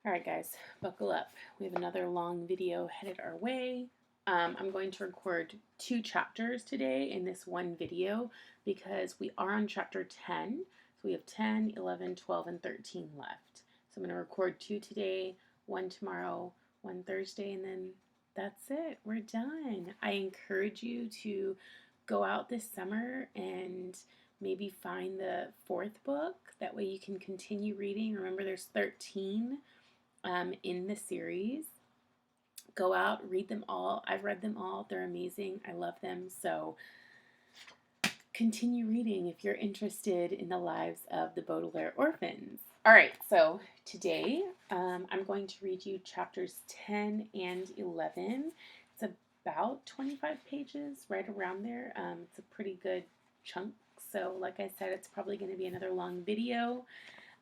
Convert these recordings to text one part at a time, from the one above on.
All right, guys, buckle up. We have another long video headed our way. I'm going to record 2 chapters today in this one video because we are on chapter 10. So we have 10, 11, 12, and 13 left. So I'm going to record 2 today, 1 tomorrow, 1 Thursday, and then that's it. We're done. I encourage you to go out this summer and maybe find the 4th book. That way you can continue reading. Remember, there's 13 in the series. Go out, read them all. I've read them all. They're amazing. I love them. So continue reading if you're interested in the lives of the Baudelaire orphans. All right, so today I'm going to read you chapters 10 and 11. It's about 25 pages, right around there. It's a pretty good chunk. So like I said, it's probably going to be another long video.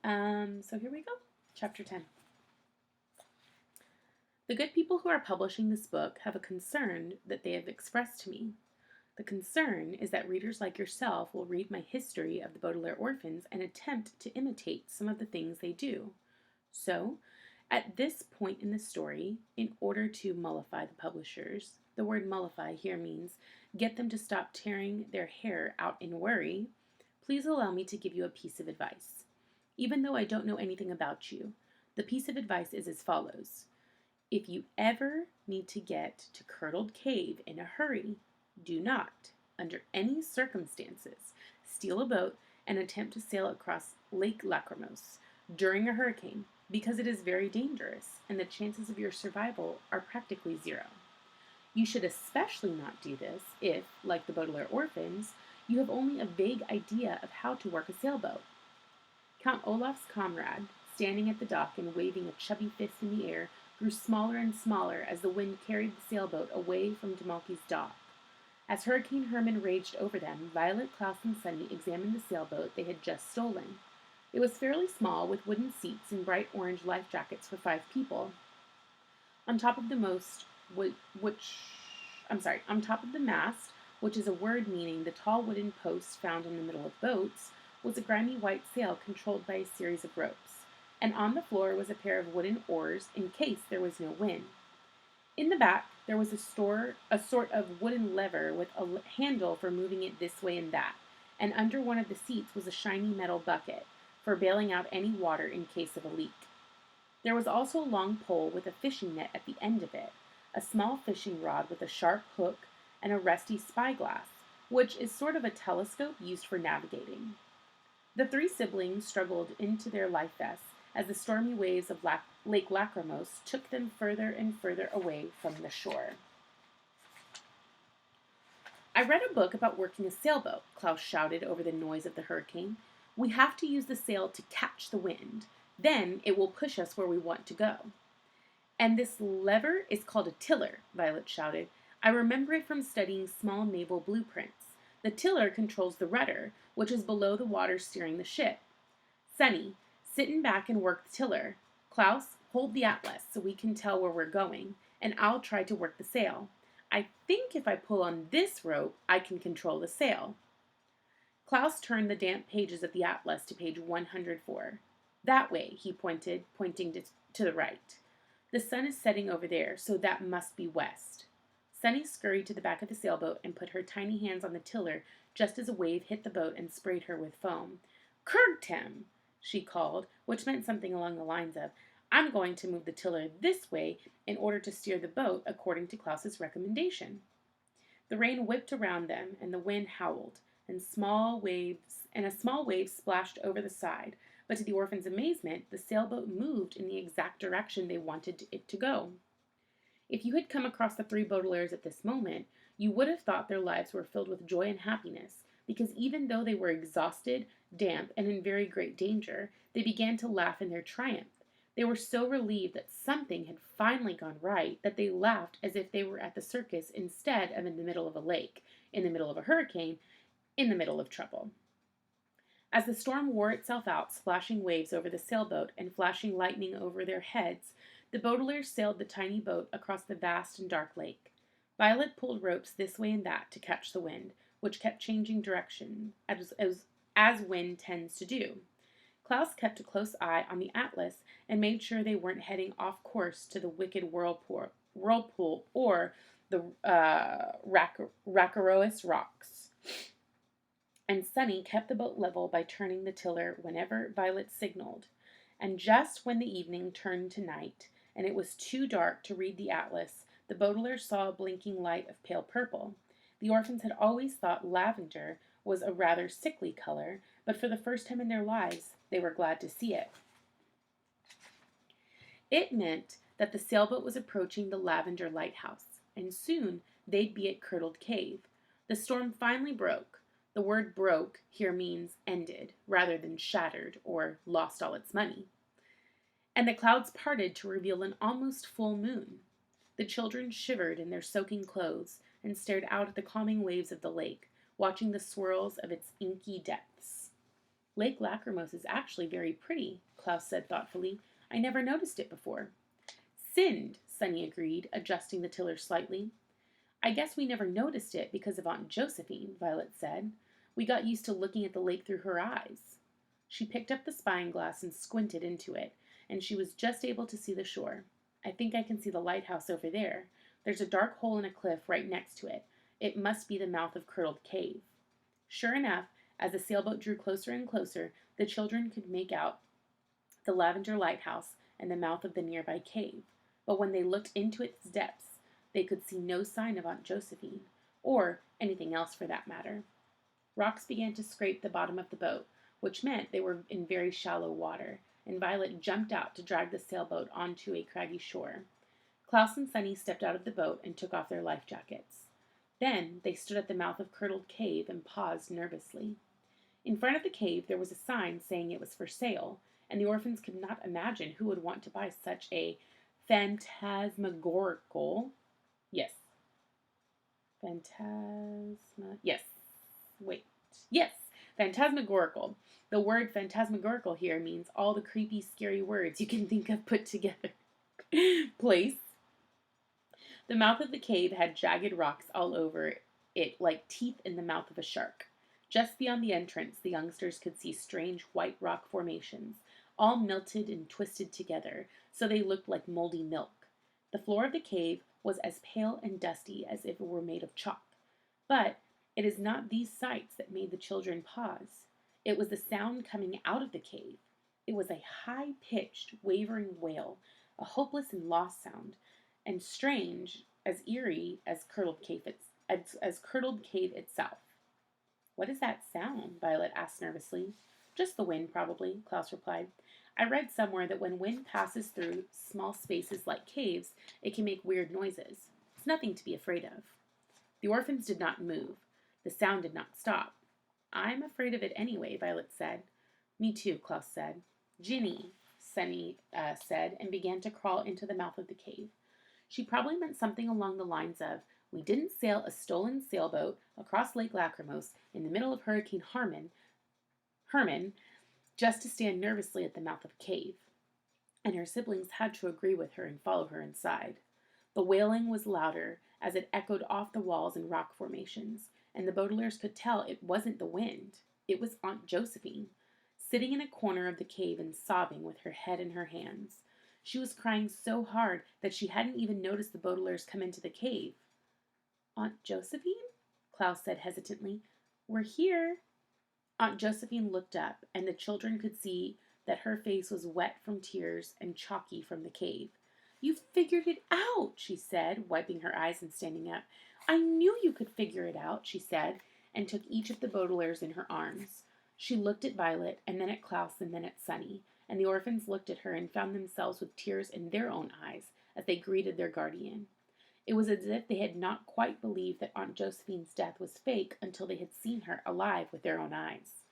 So here we go, chapter 10. The good people who are publishing this book have a concern that they have expressed to me. The concern is that readers like yourself will read my history of the Baudelaire orphans and attempt to imitate some of the things they do. So, at this point in the story, in order to mollify the publishers, the word mollify here means get them to stop tearing their hair out in worry, please allow me to give you a piece of advice. Even though I don't know anything about you, the piece of advice is as follows. If you ever need to get to Curdled Cave in a hurry, do not, under any circumstances, steal a boat and attempt to sail across Lake Lachrymose during a hurricane, because it is very dangerous and the chances of your survival are practically zero. You should especially not do this if, like the Baudelaire orphans, you have only a vague idea of how to work a sailboat. Count Olaf's comrade, standing at the dock and waving a chubby fist in the air, grew smaller and smaller as the wind carried the sailboat away from Demalki's dock. As Hurricane Herman raged over them, Violet, Klaus, and Sunny examined the sailboat they had just stolen. It was fairly small, with wooden seats and bright orange life jackets for 5 people. On top of the mast, which is a word meaning the tall wooden post found in the middle of boats, was a grimy white sail controlled by a series of ropes, and on the floor was a pair of wooden oars in case there was no wind. In the back, there was a sort of wooden lever with a handle for moving it this way and that, and under one of the seats was a shiny metal bucket for bailing out any water in case of a leak. There was also a long pole with a fishing net at the end of it, a small fishing rod with a sharp hook, and a rusty spyglass, which is sort of a telescope used for navigating. The 3 siblings struggled into their life vests as the stormy waves of Lake Lachrymose took them further and further away from the shore. I read a book about working a sailboat, Klaus shouted over the noise of the hurricane. We have to use the sail to catch the wind. Then it will push us where we want to go. And this lever is called a tiller, Violet shouted. I remember it from studying small naval blueprints. The tiller controls the rudder, which is below the water steering the ship. Sunny, sit in back and work the tiller. Klaus, hold the atlas so we can tell where we're going, and I'll try to work the sail. I think if I pull on this rope, I can control the sail. Klaus turned the damp pages of the atlas to page 104. That way, he pointed, pointing to the right. The sun is setting over there, so that must be west. Sunny scurried to the back of the sailboat and put her tiny hands on the tiller just as a wave hit the boat and sprayed her with foam. Kurgtem, she called, which meant something along the lines of, I'm going to move the tiller this way in order to steer the boat according to Klaus's recommendation. The rain whipped around them, and the wind howled, and a small wave splashed over the side, but to the orphans' amazement, the sailboat moved in the exact direction they wanted it to go. If you had come across the 3 Baudelaires at this moment, you would have thought their lives were filled with joy and happiness, because even though they were exhausted, damp, and in very great danger, they began to laugh in their triumph. They were so relieved that something had finally gone right that they laughed as if they were at the circus instead of in the middle of a lake, in the middle of a hurricane, in the middle of trouble. As the storm wore itself out, splashing waves over the sailboat and flashing lightning over their heads, the Baudelaires sailed the tiny boat across the vast and dark lake. Violet pulled ropes this way and that to catch the wind, which kept changing direction, as wind tends to do. Klaus kept a close eye on the atlas and made sure they weren't heading off course to the wicked whirlpool or the Rackarois rocks. And Sunny kept the boat level by turning the tiller whenever Violet signaled. And just when the evening turned to night, and it was too dark to read the atlas, the boatler saw a blinking light of pale purple. The orphans had always thought lavender was a rather sickly color, but for the first time in their lives, they were glad to see it. It meant that the sailboat was approaching the Lavender Lighthouse, and soon they'd be at Curdled Cave. The storm finally broke. The word broke here means ended, rather than shattered or lost all its money. And the clouds parted to reveal an almost full moon. The children shivered in their soaking clothes and stared out at the calming waves of the lake, watching the swirls of its inky depths. Lake Lachrymose is actually very pretty, Klaus said thoughtfully. I never noticed it before. Sinned, Sunny agreed, adjusting the tiller slightly. I guess we never noticed it because of Aunt Josephine, Violet said. We got used to looking at the lake through her eyes. She picked up the spyglass and squinted into it, and she was just able to see the shore. I think I can see the lighthouse over there. There's a dark hole in a cliff right next to it. It must be the mouth of Curdled Cave. Sure enough, as the sailboat drew closer and closer, the children could make out the Lavender Lighthouse and the mouth of the nearby cave. But when they looked into its depths, they could see no sign of Aunt Josephine, or anything else for that matter. Rocks began to scrape the bottom of the boat, which meant they were in very shallow water, and Violet jumped out to drag the sailboat onto a craggy shore. Klaus and Sunny stepped out of the boat and took off their life jackets. Then they stood at the mouth of Curdled Cave and paused nervously. In front of the cave there was a sign saying it was for sale, and the orphans could not imagine who would want to buy such a phantasmagorical. Yes. Phantasmagorical. The word phantasmagorical here means all the creepy, scary words you can think of put together. Place. The mouth of the cave had jagged rocks all over it like teeth in the mouth of a shark. Just beyond the entrance, the youngsters could see strange white rock formations, all melted and twisted together, so they looked like moldy milk. The floor of the cave was as pale and dusty as if it were made of chalk. But it is not these sights that made the children pause. It was the sound coming out of the cave. It was a high-pitched, wavering wail, a hopeless and lost sound, and strange, as eerie as Curdled Cave itself. What is that sound? Violet asked nervously. Just the wind, probably, Klaus replied. I read somewhere that when wind passes through small spaces like caves, it can make weird noises. It's nothing to be afraid of. The orphans did not move. The sound did not stop. I'm afraid of it anyway, Violet said. Me too, Klaus said. Ginny, Sunny said, and began to crawl into the mouth of the cave. She probably meant something along the lines of, we didn't sail a stolen sailboat across Lake Lachrymose in the middle of Hurricane Herman, just to stand nervously at the mouth of a cave. And her siblings had to agree with her and follow her inside. The wailing was louder as it echoed off the walls and rock formations, and the boaters could tell it wasn't the wind. It was Aunt Josephine, sitting in a corner of the cave and sobbing with her head in her hands. She was crying so hard that she hadn't even noticed the boaters come into the cave. Aunt Josephine? Klaus said hesitantly. We're here. Aunt Josephine looked up, and the children could see that her face was wet from tears and chalky from the cave. You figured it out, she said, wiping her eyes and standing up. I knew you could figure it out, she said, and took each of the boaters in her arms. She looked at Violet, and then at Klaus, and then at Sunny, and the orphans looked at her and found themselves with tears in their own eyes as they greeted their guardian. It was as if they had not quite believed that Aunt Josephine's death was fake until they had seen her alive with their own eyes.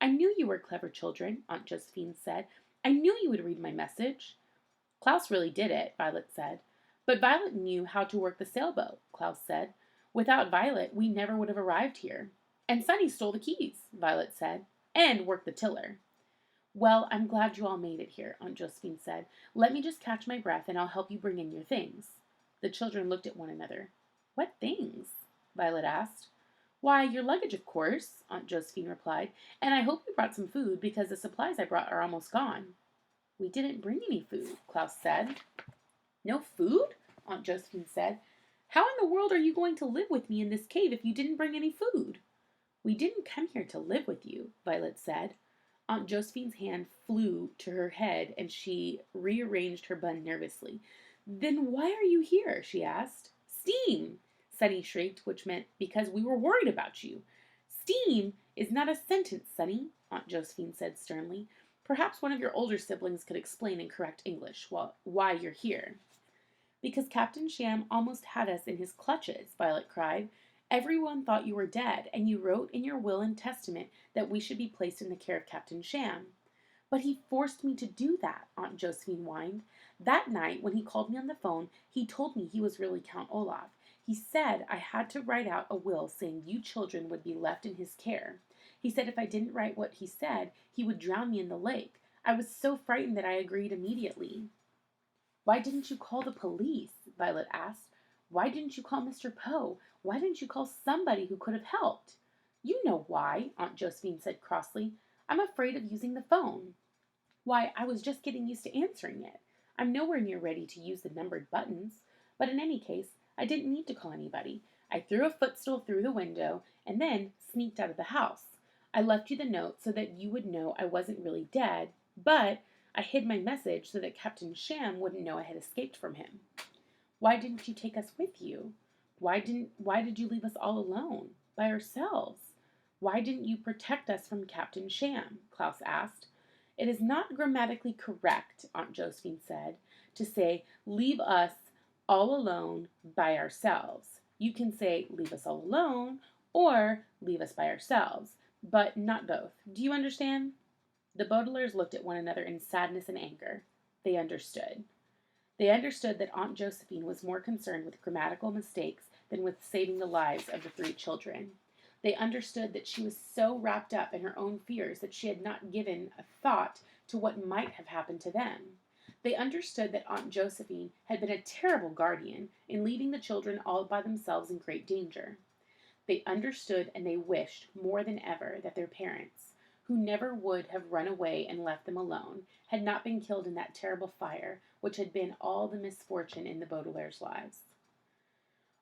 I knew you were clever children, Aunt Josephine said. I knew you would read my message. Klaus really did it, Violet said. But Violet knew how to work the sailboat, Klaus said. Without Violet, we never would have arrived here. And Sunny stole the keys, Violet said, and worked the tiller. Well, I'm glad you all made it here, Aunt Josephine said. Let me just catch my breath and I'll help you bring in your things. The children looked at one another. What things? Violet asked. Why, your luggage, of course, Aunt Josephine replied, and I hope you brought some food because the supplies I brought are almost gone. We didn't bring any food, Klaus said. No food? Aunt Josephine said. How in the world are you going to live with me in this cave if you didn't bring any food? We didn't come here to live with you, Violet said. Aunt Josephine's hand flew to her head and she rearranged her bun nervously. Then why are you here? She asked. Steam, Sunny shrieked, which meant because we were worried about you. Steam is not a sentence, Sunny, Aunt Josephine said sternly. Perhaps one of your older siblings could explain in correct English why you're here. Because Captain Sham almost had us in his clutches, Violet cried. Everyone thought you were dead, and you wrote in your will and testament that we should be placed in the care of Captain Sham. But he forced me to do that, Aunt Josephine whined. That night, when he called me on the phone, he told me he was really Count Olaf. He said I had to write out a will saying you children would be left in his care. He said if I didn't write what he said, he would drown me in the lake. I was so frightened that I agreed immediately. Why didn't you call the police? Violet asked. Why didn't you call Mr. Poe? Why didn't you call somebody who could have helped? You know why, Aunt Josephine said crossly. I'm afraid of using the phone. Why, I was just getting used to answering it. I'm nowhere near ready to use the numbered buttons. But in any case, I didn't need to call anybody. I threw a footstool through the window and then sneaked out of the house. I left you the note so that you would know I wasn't really dead, but I hid my message so that Captain Sham wouldn't know I had escaped from him. Why didn't you take us with you? Why did you leave us all alone, by ourselves? Why didn't you protect us from Captain Sham? Klaus asked. It is not grammatically correct, Aunt Josephine said, to say, leave us all alone by ourselves. You can say, leave us all alone, or leave us by ourselves, but not both. Do you understand? The Baudelaires looked at one another in sadness and anger. They understood. They understood that Aunt Josephine was more concerned with grammatical mistakes than with saving the lives of the three children. They understood that she was so wrapped up in her own fears that she had not given a thought to what might have happened to them. They understood that Aunt Josephine had been a terrible guardian in leaving the children all by themselves in great danger. They understood and they wished more than ever that their parents, who never would have run away and left them alone, had not been killed in that terrible fire which had been all the misfortune in the Baudelaires' lives.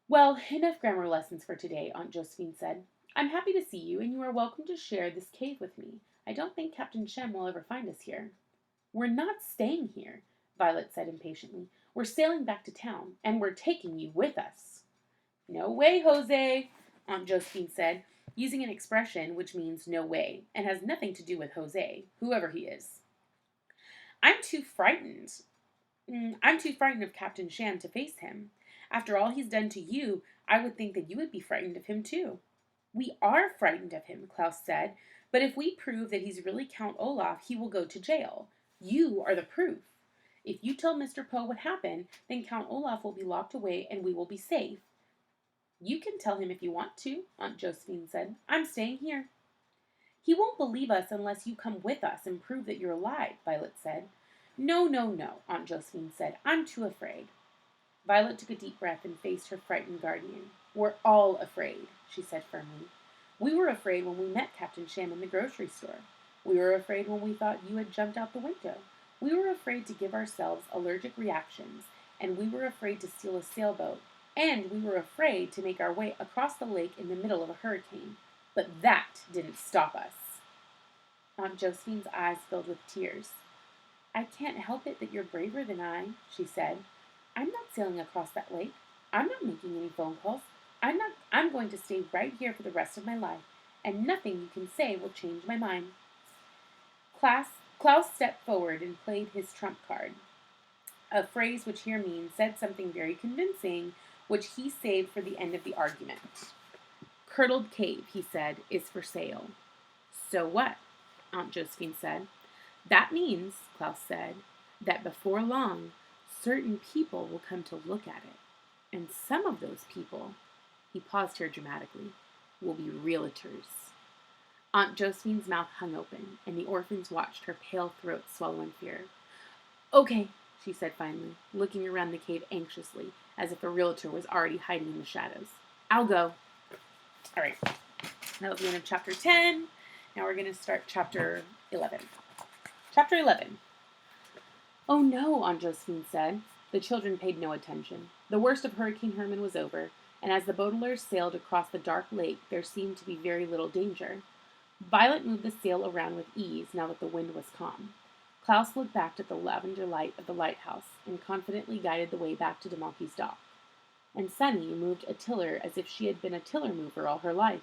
Well, enough grammar lessons for today, Aunt Josephine said. I'm happy to see you, and you are welcome to share this cave with me. I don't think Captain Shem will ever find us here. We're not staying here, Violet said impatiently. We're sailing back to town, and we're taking you with us. No way, Jose, Aunt Josephine said, using an expression which means no way, and has nothing to do with Jose, whoever he is. I'm too frightened. I'm too frightened of Captain Sham to face him. After all he's done to you, I would think that you would be frightened of him too. We are frightened of him, Klaus said, but if we prove that he's really Count Olaf, he will go to jail. You are the proof. If you tell Mr. Poe what happened, then Count Olaf will be locked away and we will be safe. You can tell him if you want to, Aunt Josephine said. I'm staying here. He won't believe us unless you come with us and prove that you're alive, Violet said. No, no, no, Aunt Josephine said. I'm too afraid. Violet took a deep breath and faced her frightened guardian. We're all afraid, she said firmly. We were afraid when we met Captain Sham in the grocery store. We were afraid when we thought you had jumped out the window. We were afraid to give ourselves allergic reactions, and we were afraid to steal a sailboat, and we were afraid to make our way across the lake in the middle of a hurricane. But that didn't stop us. Aunt Josephine's eyes filled with tears. I can't help it that you're braver than I, she said. I'm not sailing across that lake. I'm not making any phone calls. I'm going to stay right here for the rest of my life, and nothing you can say will change my mind. Klaus stepped forward and played his trump card, a phrase which here means said something very convincing, which he saved for the end of the argument. Curdled Cave, he said, is for sale. So what? Aunt Josephine said. That means, Klaus said, that before long, certain people will come to look at it. And some of those people, he paused here dramatically, will be realtors. Aunt Josephine's mouth hung open, and the orphans watched her pale throat swallow in fear. Okay, she said finally, looking around the cave anxiously, as if a realtor was already hiding in the shadows. I'll go. All right, That was the end of chapter 10. Now we're going to start chapter 11. Chapter 11. Oh no, Aunt Josephine said. The children paid no attention. The worst of Hurricane Herman was over, and as the Baudelaires sailed across the dark lake, there seemed to be very little danger. Violet moved the sail around with ease now that the wind was calm. Klaus looked back at the lavender light of the lighthouse and confidently guided the way back to DeMalki's dock. And Sunny moved a tiller as if she had been a tiller mover all her life.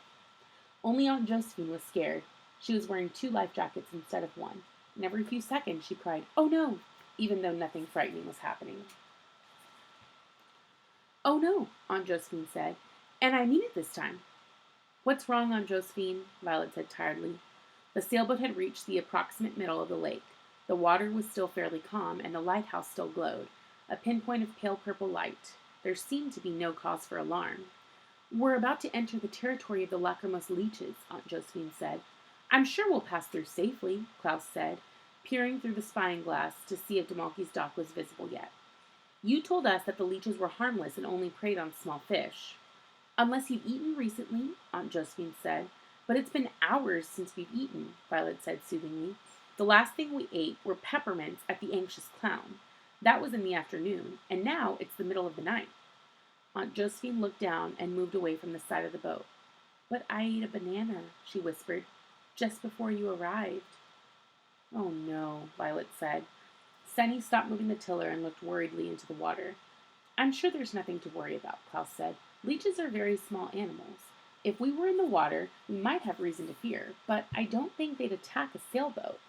Only Aunt Josephine was scared. She was wearing 2 life jackets instead of 1, and every few seconds she cried, "Oh no!" even though nothing frightening was happening. "Oh no," Aunt Josephine said, "and I mean it this time." "What's wrong, Aunt Josephine?" Violet said tiredly. The sailboat had reached the approximate middle of the lake. The water was still fairly calm, and the lighthouse still glowed, a pinpoint of pale purple light. There seemed to be no cause for alarm. "We're about to enter the territory of the lachrymose leeches," Aunt Josephine said. "I'm sure we'll pass through safely," Klaus said, peering through the spying glass to see if DeMalki's dock was visible yet. "You told us that the leeches were harmless and only preyed on small fish." "Unless you've eaten recently," Aunt Josephine said. "But it's been hours since we've eaten," Violet said soothingly. "The last thing we ate were peppermints at the Anxious Clown. That was in the afternoon, and now it's the middle of the night." Aunt Josephine looked down and moved away from the side of the boat. "But I ate a banana," she whispered, "just before you arrived." "Oh no," Violet said. Sunny stopped moving the tiller and looked worriedly into the water. "I'm sure there's nothing to worry about," Klaus said. "Leeches are very small animals. If we were in the water, we might have reason to fear, but I don't think they'd attack a sailboat.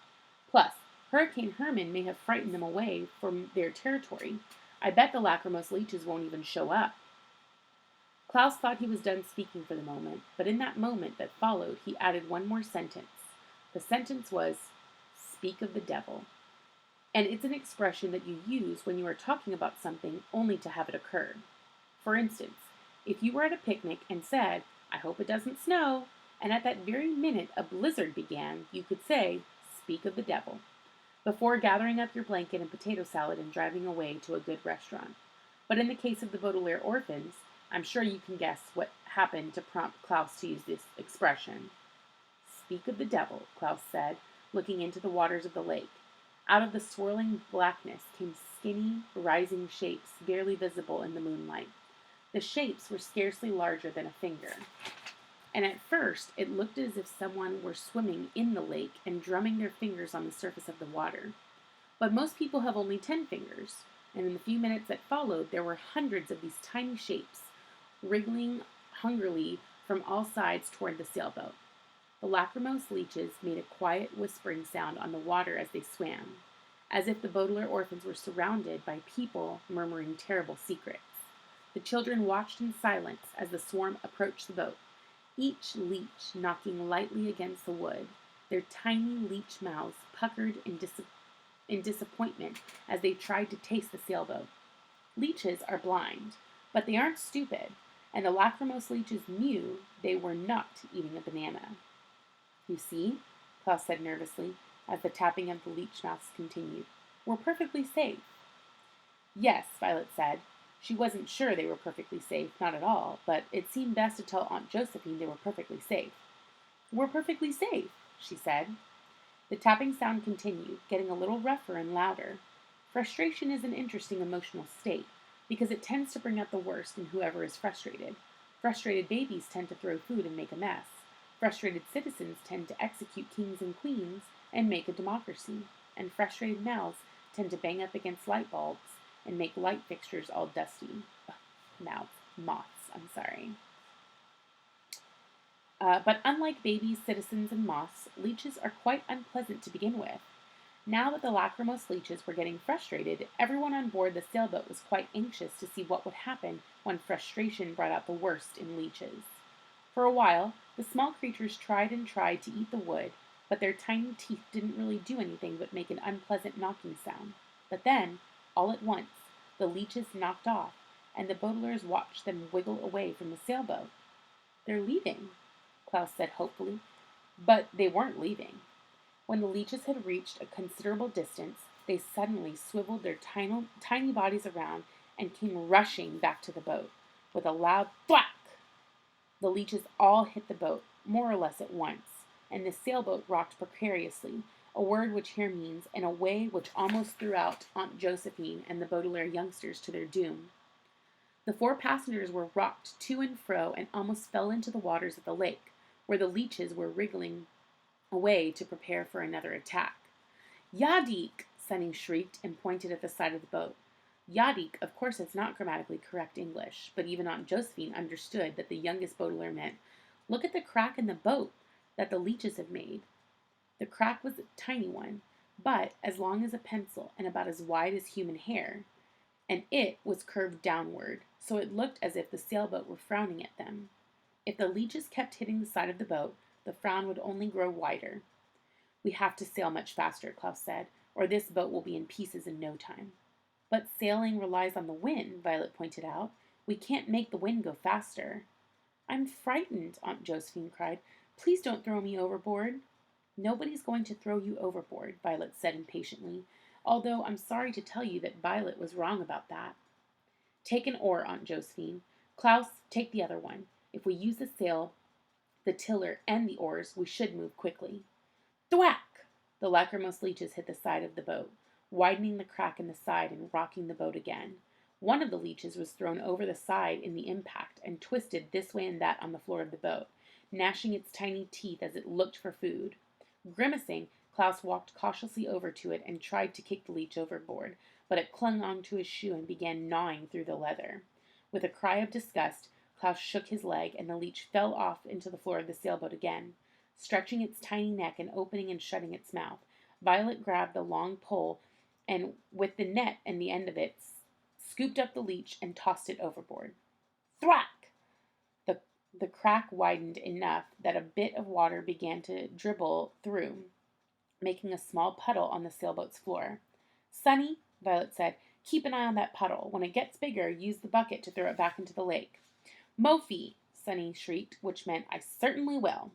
Plus, Hurricane Herman may have frightened them away from their territory. I bet the lachrymose leeches won't even show up." Klaus thought he was done speaking for the moment, but in that moment that followed, he added one more sentence. The sentence was, "Speak of the devil." And it's an expression that you use when you are talking about something only to have it occur. For instance, if you were at a picnic and said, "I hope it doesn't snow," and at that very minute a blizzard began, you could say, "Speak of the devil," before gathering up your blanket and potato salad and driving away to a good restaurant. But in the case of the Baudelaire orphans, I'm sure you can guess what happened to prompt Klaus to use this expression. "Speak of the devil," Klaus said, looking into the waters of the lake. Out of the swirling blackness came skinny, rising shapes barely visible in the moonlight. The shapes were scarcely larger than a finger. And at first it looked as if someone were swimming in the lake and drumming their fingers on the surface of the water. But most people have only 10 fingers, and in the few minutes that followed there were hundreds of these tiny shapes, wriggling hungrily from all sides toward the sailboat. The lachrymose leeches made a quiet whispering sound on the water as they swam, as if the Baudelaire orphans were surrounded by people murmuring terrible secrets. The children watched in silence as the swarm approached the boat, each leech knocking lightly against the wood, their tiny leech mouths puckered in disappointment as they tried to taste the sailboat. Leeches are blind, but they aren't stupid, and the lachrymose leeches knew they were not eating a banana. "You see," Klaus said nervously, as the tapping of the leech mouths continued. "We're perfectly safe." "Yes," Violet said. She wasn't sure they were perfectly safe, not at all, but it seemed best to tell Aunt Josephine they were perfectly safe. "We're perfectly safe," she said. The tapping sound continued, getting a little rougher and louder. Frustration is an interesting emotional state, because it tends to bring out the worst in whoever is frustrated. Frustrated babies tend to throw food and make a mess. Frustrated citizens tend to execute kings and queens and make a democracy. And frustrated mouths tend to bang up against light bulbs and make light fixtures all dusty. Moths, I'm sorry. But unlike babies, citizens, and moths, leeches are quite unpleasant to begin with. Now that the lachrymose leeches were getting frustrated, everyone on board the sailboat was quite anxious to see what would happen when frustration brought out the worst in leeches. For a while, the small creatures tried and tried to eat the wood, but their tiny teeth didn't really do anything but make an unpleasant knocking sound. But then, all at once, the leeches knocked off, and the Baudelaires watched them wiggle away from the sailboat. "They're leaving," Klaus said hopefully. But they weren't leaving. When the leeches had reached a considerable distance, they suddenly swiveled their tiny bodies around and came rushing back to the boat. With a loud thwack, the leeches all hit the boat, more or less at once, and the sailboat rocked precariously, a word which here means in a way which almost threw out Aunt Josephine and the Baudelaire youngsters to their doom. The four passengers were rocked to and fro and almost fell into the waters of the lake, where the leeches were wriggling away to prepare for another attack. Yadik! Sunny shrieked and pointed at the side of the boat. Yadik, of course, is not grammatically correct English, but even Aunt Josephine understood that the youngest Baudelaire meant, "Look at the crack in the boat that the leeches have made." The crack was a tiny one, but as long as a pencil and about as wide as human hair, and it was curved downward, so it looked as if the sailboat were frowning at them. If the leeches kept hitting the side of the boat, the frown would only grow wider. "We have to sail much faster," Klaus said, "or this boat will be in pieces in no time." "But sailing relies on the wind," Violet pointed out. "We can't make the wind go faster." "I'm frightened," Aunt Josephine cried. "Please don't throw me overboard." "Nobody's going to throw you overboard," Violet said impatiently, although I'm sorry to tell you that Violet was wrong about that. "Take an oar, Aunt Josephine. Klaus, take the other one. If we use the sail, the tiller, and the oars, we should move quickly." Thwack! The lachrymose leeches hit the side of the boat, widening the crack in the side and rocking the boat again. One of the leeches was thrown over the side in the impact and twisted this way and that on the floor of the boat, gnashing its tiny teeth as it looked for food. Grimacing, Klaus walked cautiously over to it and tried to kick the leech overboard, but it clung onto his shoe and began gnawing through the leather. With a cry of disgust, Klaus shook his leg, and the leech fell off into the floor of the sailboat again. Stretching its tiny neck and opening and shutting its mouth, Violet grabbed the long pole and, with the net and the end of it, scooped up the leech and tossed it overboard. Thwack! The crack widened enough that a bit of water began to dribble through, making a small puddle on the sailboat's floor. "Sunny," Violet said, "keep an eye on that puddle. When it gets bigger, use the bucket to throw it back into the lake." "Mophie!" Sunny shrieked, which meant, "I certainly will."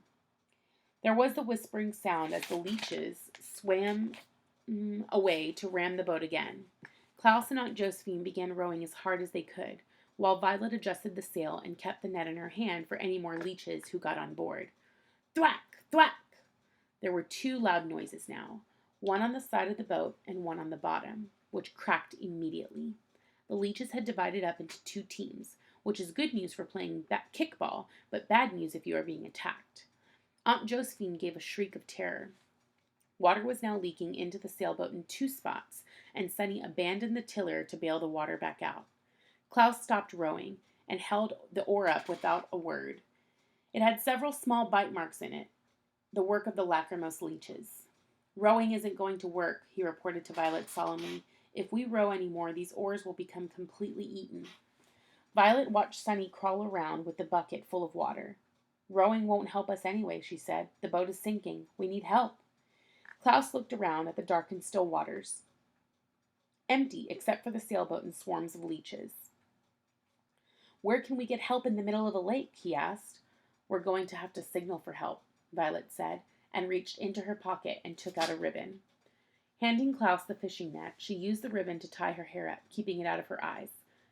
There was the whispering sound as the leeches swam away to ram the boat again. Klaus and Aunt Josephine began rowing as hard as they could, while Violet adjusted the sail and kept the net in her hand for any more leeches who got on board. Thwack! Thwack! There were two loud noises now, one on the side of the boat and one on the bottom, which cracked immediately. The leeches had divided up into two teams, which is good news for playing kickball, but bad news if you are being attacked. Aunt Josephine gave a shriek of terror. Water was now leaking into the sailboat in two spots, and Sunny abandoned the tiller to bail the water back out. Klaus stopped rowing and held the oar up without a word. It had several small bite marks in it, the work of the lachrymose leeches. "Rowing isn't going to work," he reported to Violet solemnly. "If we row any more, these oars will become completely eaten." Violet watched Sunny crawl around with the bucket full of water. "Rowing won't help us anyway," she said. "The boat is sinking. We need help." Klaus looked around at the dark and still waters, empty except for the sailboat and swarms of leeches. "Where can we get help in the middle of a lake?" he asked. "We're going to have to signal for help," Violet said, and reached into her pocket and took out a ribbon. Handing Klaus the fishing net, she used the ribbon to tie her hair up, keeping it out of her eyes.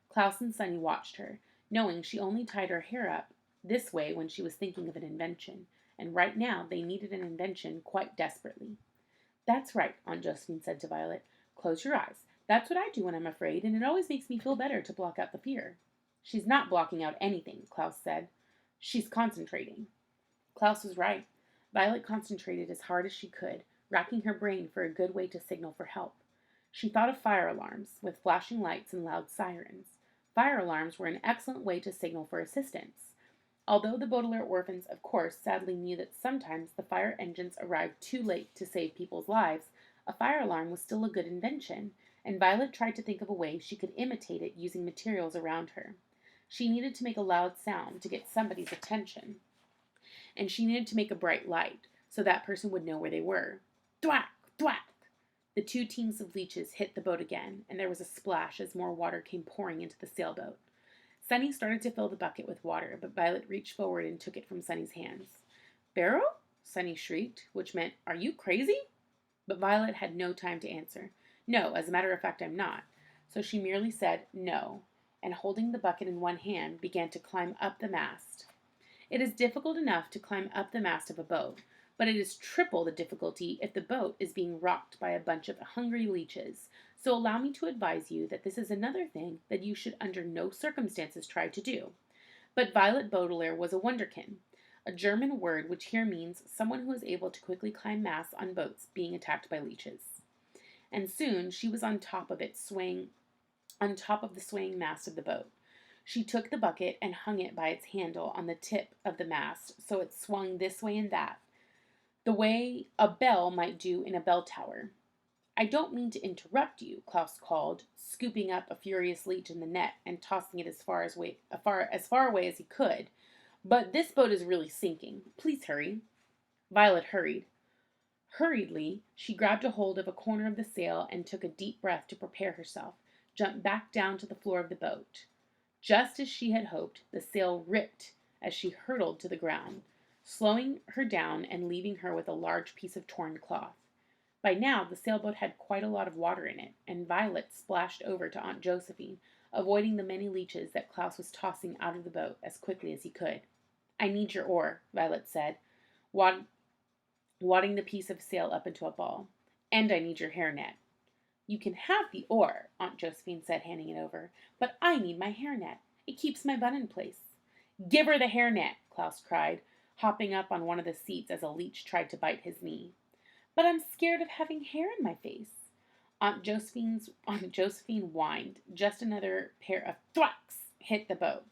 Klaus and Sunny watched her, knowing she only tied her hair up this way when she was thinking of an invention, and right now they needed an invention quite desperately. "That's right," Aunt Josephine said to Violet. "Close your eyes. That's what I do when I'm afraid, and it always makes me feel better to block out the fear." "She's not blocking out anything," Klaus said. "She's concentrating." Klaus was right. Violet concentrated as hard as she could, racking her brain for a good way to signal for help. She thought of fire alarms, with flashing lights and loud sirens. Fire alarms were an excellent way to signal for assistance. Although the Baudelaire orphans, of course, sadly knew that sometimes the fire engines arrived too late to save people's lives, a fire alarm was still a good invention, and Violet tried to think of a way she could imitate it using materials around her. She needed to make a loud sound to get somebody's attention, and she needed to make a bright light, so that person would know where they were. Thwack! Thwack! The two teams of leeches hit the boat again, and there was a splash as more water came pouring into the sailboat. Sunny started to fill the bucket with water, but Violet reached forward and took it from Sunny's hands. "Barrow?" Sunny shrieked, which meant, "Are you crazy?" But Violet had no time to answer. "No, as a matter of fact, I'm not." So she merely said, "No," and holding the bucket in one hand, began to climb up the mast. It is difficult enough to climb up the mast of a boat, but it is triple the difficulty if the boat is being rocked by a bunch of hungry leeches. So allow me to advise you that this is another thing that you should under no circumstances try to do. But Violet Baudelaire was a wonderkin, a German word which here means someone who is able to quickly climb masts on boats being attacked by leeches. And soon she was on top of the swaying mast of the boat. She took the bucket and hung it by its handle on the tip of the mast so it swung this way and that, the way a bell might do in a bell tower. I don't mean to interrupt you, Klaus called, scooping up a furious leech in the net and tossing it as far away as he could. But this boat is really sinking. Please hurry. Violet hurried. Hurriedly, she grabbed a hold of a corner of the sail and took a deep breath to prepare herself, jumped back down to the floor of the boat. Just as she had hoped, the sail ripped as she hurtled to the ground, slowing her down and leaving her with a large piece of torn cloth. By now, the sailboat had quite a lot of water in it, and Violet splashed over to Aunt Josephine, avoiding the many leeches that Klaus was tossing out of the boat as quickly as he could. I need your oar, Violet said, wadding the piece of sail up into a ball. And I need your hairnet. You can have the oar, Aunt Josephine said, handing it over, but I need my hairnet. It keeps my bun in place. Give her the hairnet, Klaus cried, hopping up on one of the seats as a leech tried to bite his knee. But I'm scared of having hair in my face. Aunt Josephine whined. Just another pair of thwacks hit the boat.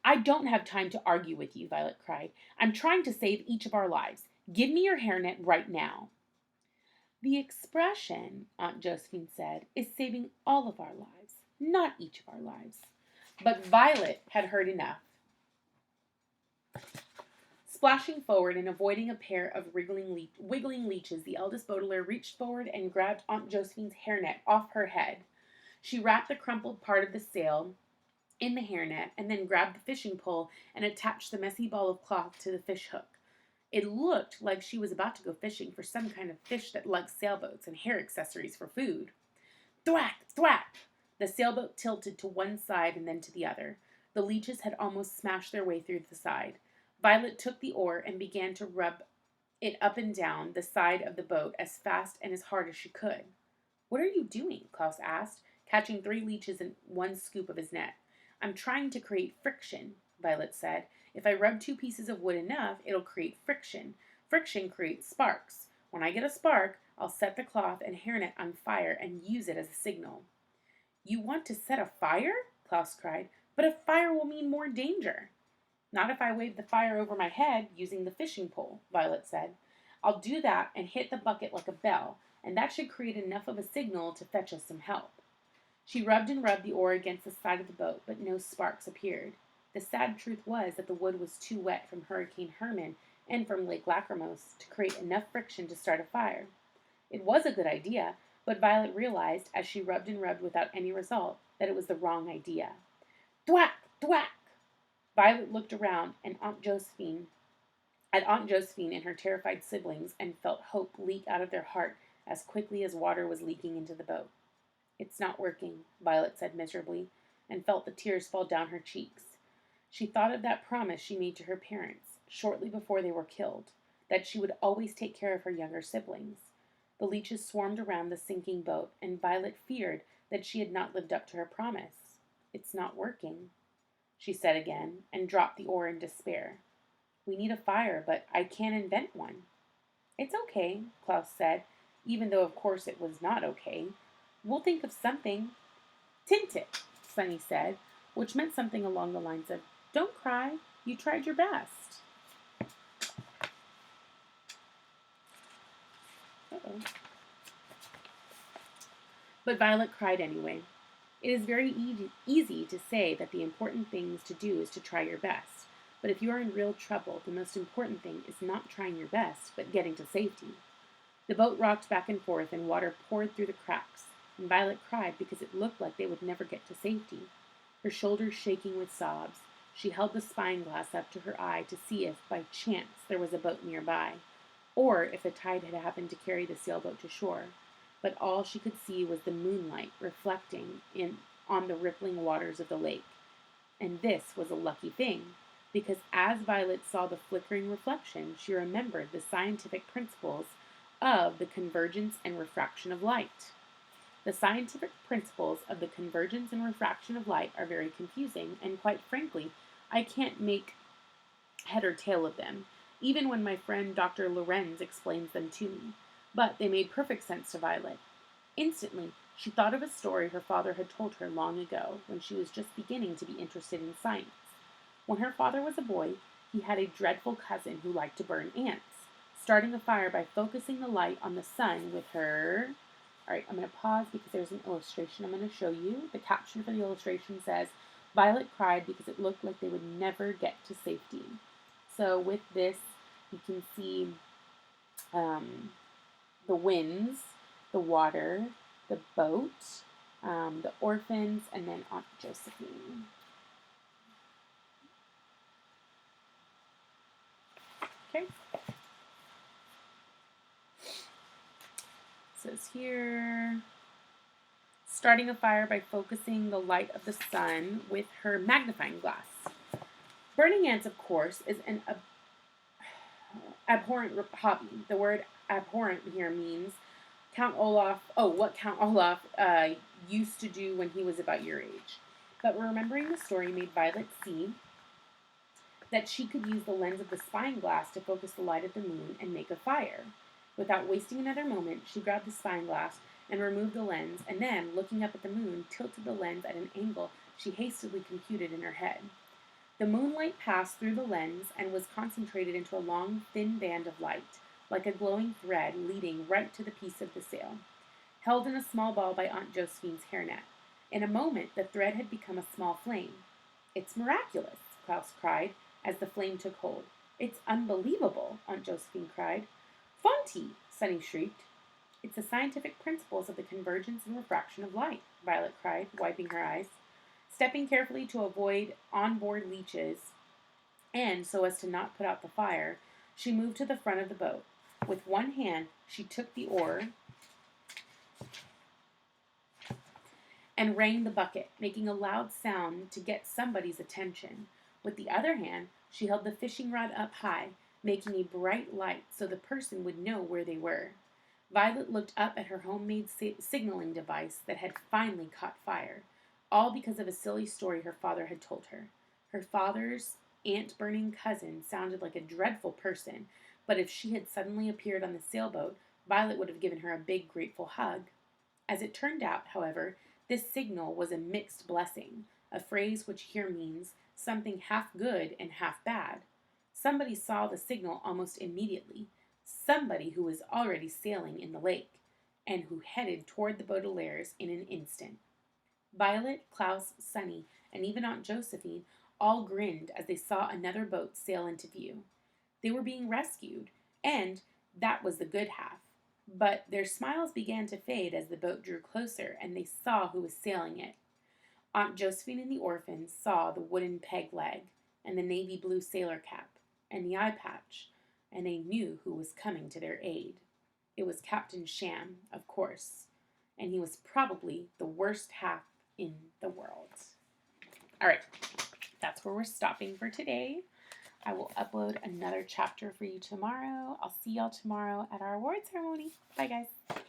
I don't have time to argue with you, Violet cried. I'm trying to save each of our lives. Give me your hairnet right now. The expression, Aunt Josephine said, is saving all of our lives, not each of our lives. But Violet had heard enough. Splashing forward and avoiding a pair of wiggling leeches, the eldest Baudelaire reached forward and grabbed Aunt Josephine's hairnet off her head. She wrapped the crumpled part of the sail in the hairnet and then grabbed the fishing pole and attached the messy ball of cloth to the fish hook. It looked like she was about to go fishing for some kind of fish that lugs sailboats and hair accessories for food. Thwack! Thwack! The sailboat tilted to one side and then to the other. The leeches had almost smashed their way through the side. Violet took the oar and began to rub it up and down the side of the boat as fast and as hard as she could. What are you doing? Klaus asked, catching 3 leeches in one scoop of his net. I'm trying to create friction, Violet said. If I rub 2 pieces of wood enough, it'll create friction. Friction creates sparks. When I get a spark, I'll set the cloth and hairnet on fire and use it as a signal. You want to set a fire? Klaus cried. But a fire will mean more danger. Not if I wave the fire over my head using the fishing pole, Violet said. I'll do that and hit the bucket like a bell, and that should create enough of a signal to fetch us some help. She rubbed and rubbed the oar against the side of the boat, but no sparks appeared. The sad truth was that the wood was too wet from Hurricane Herman and from Lake Lachrymose to create enough friction to start a fire. It was a good idea, but Violet realized, as she rubbed and rubbed without any result, that it was the wrong idea. Thwack! Thwack! Violet looked around at Aunt Josephine and her terrified siblings and felt hope leak out of their heart as quickly as water was leaking into the boat. It's not working, Violet said miserably, and felt the tears fall down her cheeks. She thought of that promise she made to her parents shortly before they were killed, that she would always take care of her younger siblings. The leeches swarmed around the sinking boat, and Violet feared that she had not lived up to her promise. It's not working, she said again, and dropped the oar in despair. We need a fire, but I can't invent one. It's okay, Klaus said, even though of course it was not okay. We'll think of something. Tint it, Sunny said, which meant something along the lines of, don't cry, you tried your best. Uh-oh. But Violet cried anyway. It is very easy to say that the important things to do is to try your best. But if you are in real trouble, the most important thing is not trying your best, but getting to safety. The boat rocked back and forth, and water poured through the cracks, and Violet cried because it looked like they would never get to safety. Her shoulders shaking with sobs, she held the spyglass up to her eye to see if, by chance, there was a boat nearby, or if the tide had happened to carry the sailboat to shore. But all she could see was the moonlight reflecting on the rippling waters of the lake. And this was a lucky thing. because as Violet saw the flickering reflection, she remembered the scientific principles of the convergence and refraction of light. The scientific principles of the convergence and refraction of light are very confusing, and quite frankly, I can't make head or tail of them, even when my friend Dr. Lorenz explains them to me. But they made perfect sense to Violet. Instantly, she thought of a story her father had told her long ago, when she was just beginning to be interested in science. When her father was a boy, he had a dreadful cousin who liked to burn ants, starting a fire by focusing the light on the sun with her. All right, I'm going to pause because there's an illustration I'm going to show you. The caption for the illustration says, Violet cried because it looked like they would never get to safety. So with this, you can see the winds, the water, the boat, the orphans, and then Aunt Josephine. Okay. It says here, starting a fire by focusing the light of the sun with her magnifying glass. Burning ants, of course, is an abhorrent hobby. The word abhorrent here means what Count Olaf used to do when he was about your age. But remembering the story made Violet see that she could use the lens of the spyglass to focus the light of the moon and make a fire. Without wasting another moment, she grabbed the spyglass and removed the lens, and then, looking up at the moon, tilted the lens at an angle she hastily computed in her head. The moonlight passed through the lens and was concentrated into a long, thin band of light, like a glowing thread leading right to the piece of the sail, held in a small ball by Aunt Josephine's hairnet. In a moment, the thread had become a small flame. "It's miraculous," Klaus cried, as the flame took hold. "It's unbelievable," Aunt Josephine cried. "Fonty!" Sunny shrieked. "It's the scientific principles of the convergence and refraction of light," Violet cried, wiping her eyes. Stepping carefully to avoid onboard leeches, and so as to not put out the fire, she moved to the front of the boat. With one hand, she took the oar and rang the bucket, making a loud sound to get somebody's attention. With the other hand, she held the fishing rod up high, making a bright light so the person would know where they were. Violet looked up at her homemade signaling device that had finally caught fire, all because of a silly story her father had told her. Her father's ant-burning cousin sounded like a dreadful person, but if she had suddenly appeared on the sailboat, Violet would have given her a big, grateful hug. As it turned out, however, this signal was a mixed blessing, a phrase which here means something half good and half bad. Somebody saw the signal almost immediately, somebody who was already sailing in the lake, and who headed toward the Baudelaires in an instant. Violet, Klaus, Sunny, and even Aunt Josephine all grinned as they saw another boat sail into view. They were being rescued, and that was the good half. But their smiles began to fade as the boat drew closer and they saw who was sailing it. Aunt Josephine and the orphans saw the wooden peg leg, and the navy blue sailor cap, and the eye patch, and they knew who was coming to their aid. It was Captain Sham, of course, and he was probably the worst half in the world. All right, that's where we're stopping for today. I will upload another chapter for you tomorrow. I'll see y'all tomorrow at our award ceremony. Bye, guys.